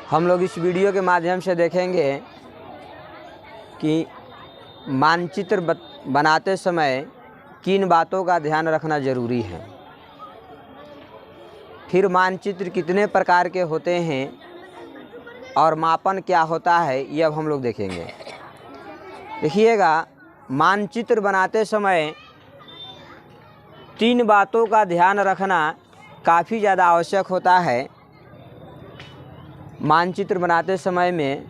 हम लोग इस वीडियो के माध्यम से देखेंगे कि मानचित्र बनाते समय किन बातों का ध्यान रखना ज़रूरी है। फिर मानचित्र कितने प्रकार के होते हैं और मापन क्या होता है, ये अब हम लोग देखेंगे। देखिएगा, मानचित्र बनाते समय 3 बातों का ध्यान रखना काफ़ी ज़्यादा आवश्यक होता है। मानचित्र बनाते समय में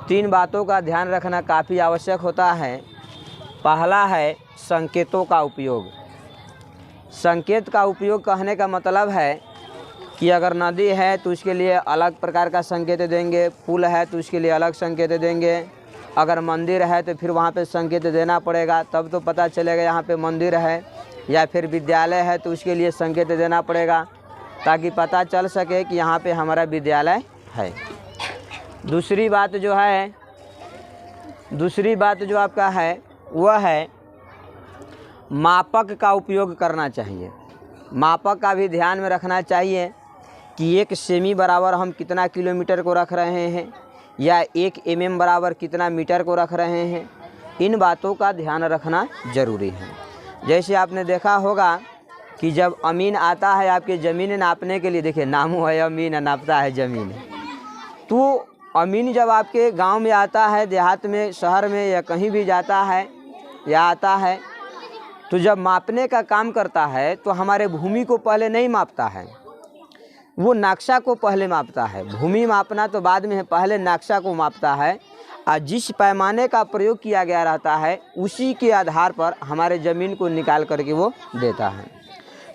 3 बातों का ध्यान रखना काफ़ी आवश्यक होता है। पहला है संकेतों का उपयोग। संकेत का उपयोग कहने का मतलब है कि अगर नदी है तो उसके लिए अलग प्रकार का संकेत देंगे, पुल है तो उसके लिए अलग संकेत देंगे, अगर मंदिर है तो फिर वहाँ पे संकेत देना पड़ेगा, तब तो पता चलेगा यहाँ पे मंदिर है। या फिर विद्यालय है तो उसके लिए संकेत देना पड़ेगा ताकि पता चल सके कि यहाँ पे हमारा विद्यालय है। दूसरी बात जो आपका है वह है मापक का उपयोग करना चाहिए। मापक का भी ध्यान में रखना चाहिए कि 1 सेमी बराबर हम कितना किलोमीटर को रख रहे हैं या 1 mm बराबर कितना मीटर को रख रहे हैं। इन बातों का ध्यान रखना ज़रूरी है। जैसे आपने देखा होगा कि जब अमीन आता है आपके ज़मीन नापने के लिए, देखिए नामो है अमीन, नापता है ज़मीन। तो अमीन जब आपके गांव में आता है, देहात में, शहर में या कहीं भी जाता है या आता है, तो जब मापने का काम करता है तो हमारे भूमि को पहले नहीं मापता है, वो नक्शा को पहले मापता है। भूमि मापना तो बाद में है, पहले नक्शा को मापता है और जिस पैमाने का प्रयोग किया गया रहता है उसी के आधार पर हमारे ज़मीन को निकाल करके वो देता है।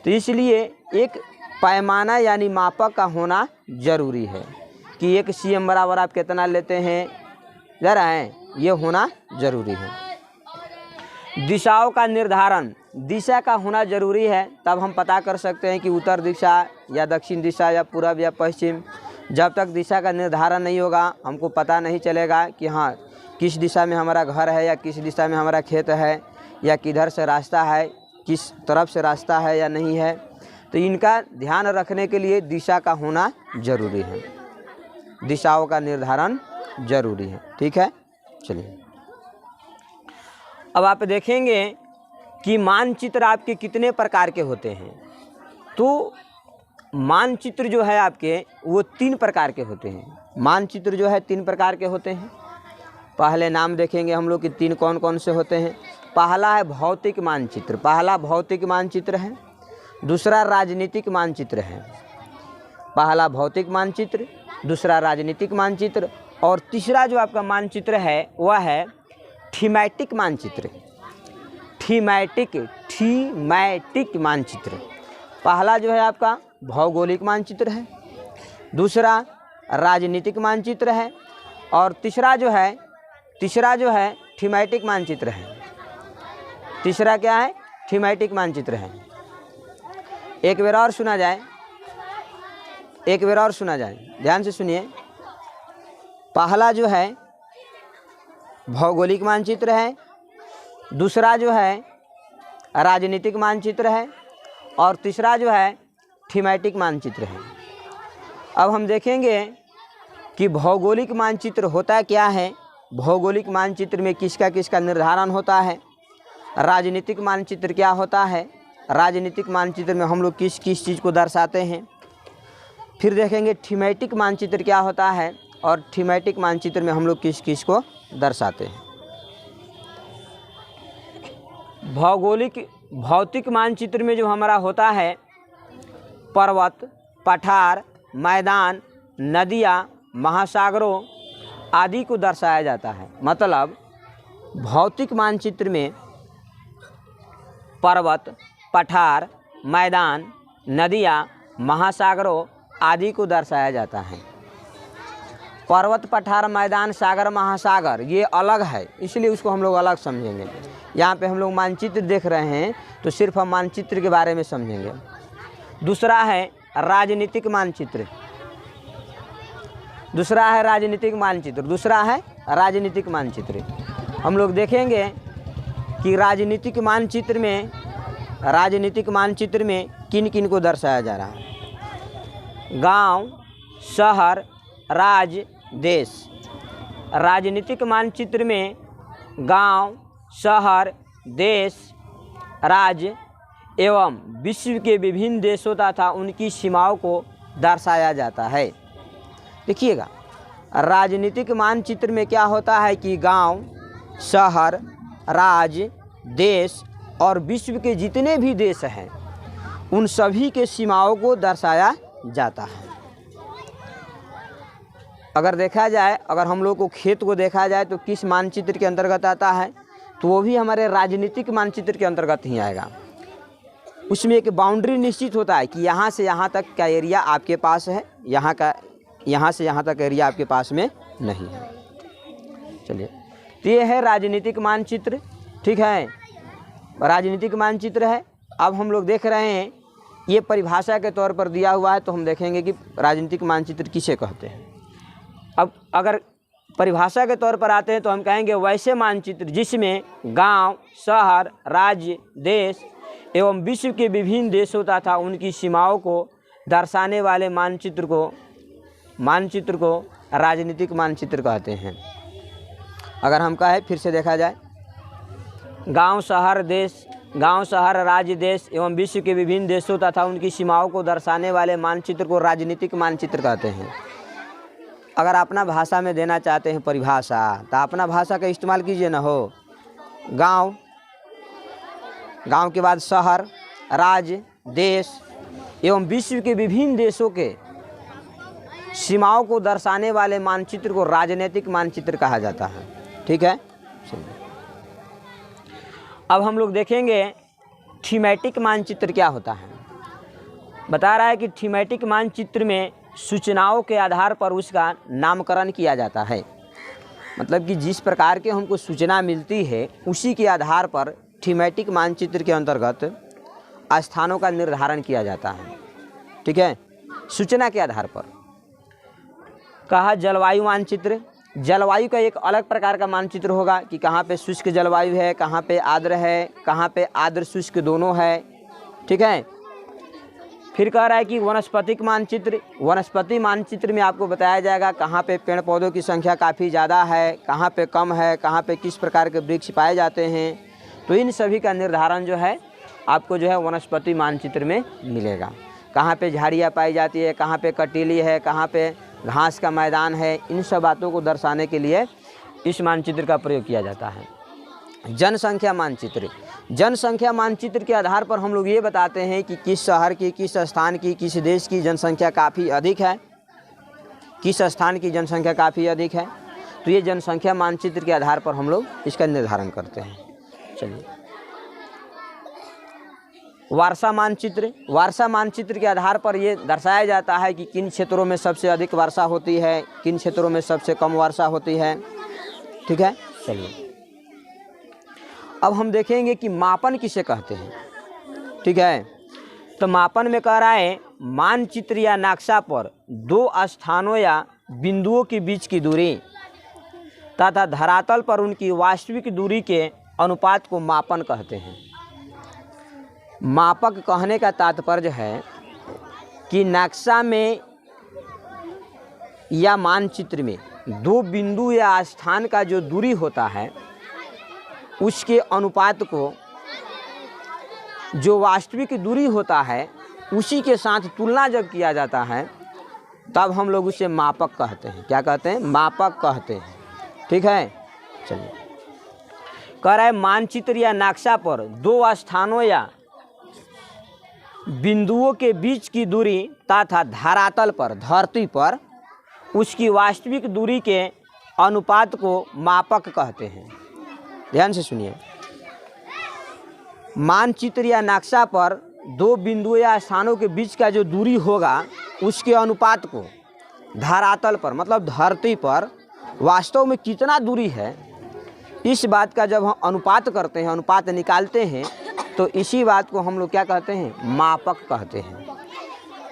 तो इसलिए एक पैमाना यानी मापक का होना ज़रूरी है कि 1 cm बराबर आप कितना लेते हैं, ज़रा है, ये होना ज़रूरी है। दिशाओं का निर्धारण, दिशा का होना ज़रूरी है, तब हम पता कर सकते हैं कि उत्तर दिशा या दक्षिण दिशा या पूरब या पश्चिम। जब तक दिशा का निर्धारण नहीं होगा हमको पता नहीं चलेगा कि हाँ किस दिशा में हमारा घर है या किस दिशा में हमारा खेत है या किधर से रास्ता है, किस तरफ से रास्ता है या नहीं है। तो इनका ध्यान रखने के लिए दिशा का होना ज़रूरी है, दिशाओं का निर्धारण ज़रूरी है। ठीक है, चलिए अब आप देखेंगे कि मानचित्र आपके कितने प्रकार के होते हैं। तो मानचित्र जो है आपके वो 3 प्रकार के होते हैं। मानचित्र जो है 3 प्रकार के होते हैं। पहले नाम देखेंगे हम लोग कि 3 कौन कौन से होते हैं। पहला है भौतिक मानचित्र, पहला भौतिक मानचित्र है। दूसरा राजनीतिक मानचित्र है। पहला भौतिक मानचित्र, दूसरा राजनीतिक मानचित्र और तीसरा जो आपका मानचित्र है वह है थीमैटिक मानचित्र। थीमैटिक मानचित्र। पहला जो है आपका भौगोलिक मानचित्र है, दूसरा राजनीतिक मानचित्र है और तीसरा जो है थीमैटिक मानचित्र है। तीसरा क्या है? थीमैटिक मानचित्र है। एक बार और सुना जाए, ध्यान से सुनिए। पहला जो है भौगोलिक मानचित्र है, दूसरा जो है राजनीतिक मानचित्र है और तीसरा जो है थीमैटिक मानचित्र है। अब हम देखेंगे कि भौगोलिक मानचित्र होता क्या है, भौगोलिक मानचित्र में किसका किसका निर्धारण होता है, राजनीतिक मानचित्र क्या होता है, राजनीतिक मानचित्र में हम लोग किस किस चीज़ को दर्शाते हैं। फिर देखेंगे थीमैटिक मानचित्र क्या होता है और थीमैटिक मानचित्र में हम लोग किस किस को दर्शाते हैं। भौतिक मानचित्र में जो हमारा होता है पर्वत, पठार, मैदान, नदियाँ, महासागरों आदि को दर्शाया जाता है। मतलब भौतिक मानचित्र में पर्वत, पठार, मैदान, नदियाँ, महासागरों आदि को दर्शाया जाता है। पर्वत, पठार, मैदान, सागर, महासागर ये अलग है, इसलिए उसको हम लोग अलग समझेंगे। यहाँ पे हम लोग मानचित्र देख रहे हैं तो सिर्फ हम मानचित्र के बारे में समझेंगे। दूसरा है राजनीतिक मानचित्र, राजनीतिक मानचित्र हम लोग देखेंगे कि राजनीतिक मानचित्र में किन किन को दर्शाया जा रहा है। गांव, शहर, राज्य देश। राजनीतिक मानचित्र में गांव, शहर, देश, राज्य एवं विश्व के विभिन्न देशों तथा उनकी सीमाओं को दर्शाया जाता है। देखिएगा, राजनीतिक मानचित्र में क्या होता है कि गांव, शहर, राज्य, देश और विश्व के जितने भी देश हैं उन सभी के सीमाओं को दर्शाया जाता है। अगर देखा जाए, अगर हम लोग को खेत को देखा जाए तो किस मानचित्र के अंतर्गत आता है, तो वो भी हमारे राजनीतिक मानचित्र के अंतर्गत ही आएगा। उसमें एक बाउंड्री निश्चित होता है कि यहाँ से यहाँ तक का एरिया आपके पास है, यहाँ से यहाँ तक एरिया आपके पास में नहीं है। चलिए, तो ये है राजनीतिक मानचित्र। ठीक है, राजनीतिक मानचित्र है। अब हम लोग देख रहे हैं, ये परिभाषा के तौर पर दिया हुआ है, तो हम देखेंगे कि राजनीतिक मानचित्र किसे कहते हैं। अब अगर परिभाषा के तौर पर आते हैं तो हम कहेंगे वैसे मानचित्र जिसमें गांव, शहर, राज्य, देश एवं विश्व के विभिन्न देशों तथा उनकी सीमाओं को दर्शाने वाले मानचित्र को राजनीतिक मानचित्र कहते हैं। अगर हम कहें, फिर से देखा जाए, गांव, शहर, राज्य, देश एवं विश्व के विभिन्न देशों तथा उनकी सीमाओं को दर्शाने वाले मानचित्र को राजनीतिक मानचित्र कहते हैं। अगर अपना भाषा में देना चाहते हैं परिभाषा, तो अपना भाषा का इस्तेमाल कीजिए ना हो। गांव के बाद शहर, राज्य, देश एवं विश्व के विभिन्न देशों के सीमाओं को दर्शाने वाले मानचित्र को राजनीतिक मानचित्र कहा जाता है। ठीक है, अब हम लोग देखेंगे थीमेटिक मानचित्र क्या होता है। बता रहा है कि थीमेटिक मानचित्र में सूचनाओं के आधार पर उसका नामकरण किया जाता है। मतलब कि जिस प्रकार के हमको सूचना मिलती है उसी के आधार पर थीमेटिक मानचित्र के अंतर्गत स्थानों का निर्धारण किया जाता है। ठीक है, सूचना के आधार पर। कहा जलवायु मानचित्र, जलवायु का एक अलग प्रकार का मानचित्र होगा कि कहाँ पे शुष्क जलवायु है, कहाँ पे आर्द्र है, कहाँ पे आर्द्र शुष्क दोनों है। ठीक है, फिर कह रहा है कि वनस्पतिक मानचित्र, वनस्पति मानचित्र में आपको बताया जाएगा कहाँ पे पेड़ पौधों की संख्या काफ़ी ज़्यादा है, कहाँ पे कम है, कहाँ पे किस प्रकार के वृक्ष पाए जाते हैं। तो इन सभी का निर्धारण जो है आपको जो है वनस्पति मानचित्र में मिलेगा। कहाँ पे झाड़ियाँ पाई जाती है, कहाँ पे कटीली है, कहाँ पे घास का मैदान है, इन सब बातों को दर्शाने के लिए इस मानचित्र का प्रयोग किया जाता है। जनसंख्या मानचित्र, जनसंख्या मानचित्र के आधार पर हम लोग ये बताते हैं कि किस शहर की, किस स्थान की, किस देश की जनसंख्या काफ़ी अधिक है, किस स्थान की जनसंख्या काफ़ी अधिक है। तो ये जनसंख्या मानचित्र के आधार पर हम लोग इसका निर्धारण करते हैं। चलिए, वर्षा मानचित्र, वर्षा मानचित्र के आधार पर ये दर्शाया जाता है कि किन क्षेत्रों में सबसे अधिक वर्षा होती है, किन क्षेत्रों में सबसे कम वर्षा होती है। ठीक है, चलिए अब हम देखेंगे कि मापन किसे कहते हैं। ठीक है, तो मापन में कह रहा है मानचित्र या नक्शा पर दो स्थानों या बिंदुओं के बीच की दूरी तथा धरातल पर उनकी वास्तविक दूरी के अनुपात को मापन कहते हैं। मापक कहने का तात्पर्य है कि नक्शा में या मानचित्र में दो बिंदु या स्थान का जो दूरी होता है उसके अनुपात को, जो वास्तविक दूरी होता है उसी के साथ तुलना जब किया जाता है तब हम लोग उसे मापक कहते हैं। क्या कहते हैं? मापक कहते हैं। ठीक है, चलिए कह रहा है मानचित्र या नक्शा पर दो स्थानों या बिंदुओं के बीच की दूरी तथा धरातल पर, धरती पर उसकी वास्तविक दूरी के अनुपात को मापक कहते हैं। ध्यान से सुनिए, मानचित्र या नक्शा पर दो बिंदुओं या स्थानों के बीच का जो दूरी होगा उसके अनुपात को धरातल पर, मतलब धरती पर वास्तव में कितना दूरी है, इस बात का जब हम अनुपात करते हैं, अनुपात निकालते हैं, तो इसी बात को हम लोग क्या कहते हैं? मापक कहते हैं।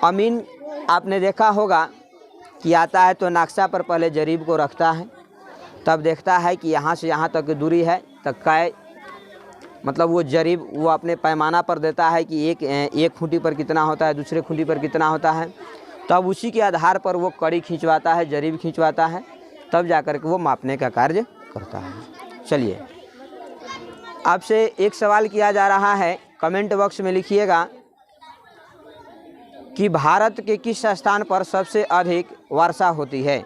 अमीन आपने देखा होगा कि आता है तो नक्शा पर पहले जरीब को रखता है, तब देखता है कि यहाँ से यहाँ तक की दूरी है, तब कै मतलब वो जरीब वो अपने पैमाना पर देता है कि एक खूंटी पर कितना होता है, दूसरे खूंटी पर कितना होता है। तब उसी के आधार पर वो कड़ी खिंचवाता है, जरीब खिंचवाता है, तब जाकर के वो मापने का कार्य करता है। चलिए, आपसे एक सवाल किया जा रहा है, कमेंट बॉक्स में लिखिएगा कि भारत के किस स्थान पर सबसे अधिक वर्षा होती है।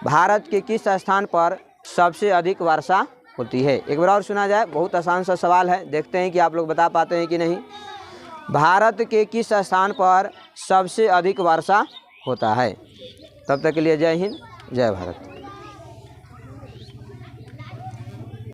भारत के किस स्थान पर सबसे अधिक वर्षा होती है। एक बार और सुना जाए, बहुत आसान सा सवाल है, देखते हैं कि आप लोग बता पाते हैं कि नहीं। भारत के किस स्थान पर सबसे अधिक वर्षा होता है। तब तक के लिए जय हिंद, जय भारत।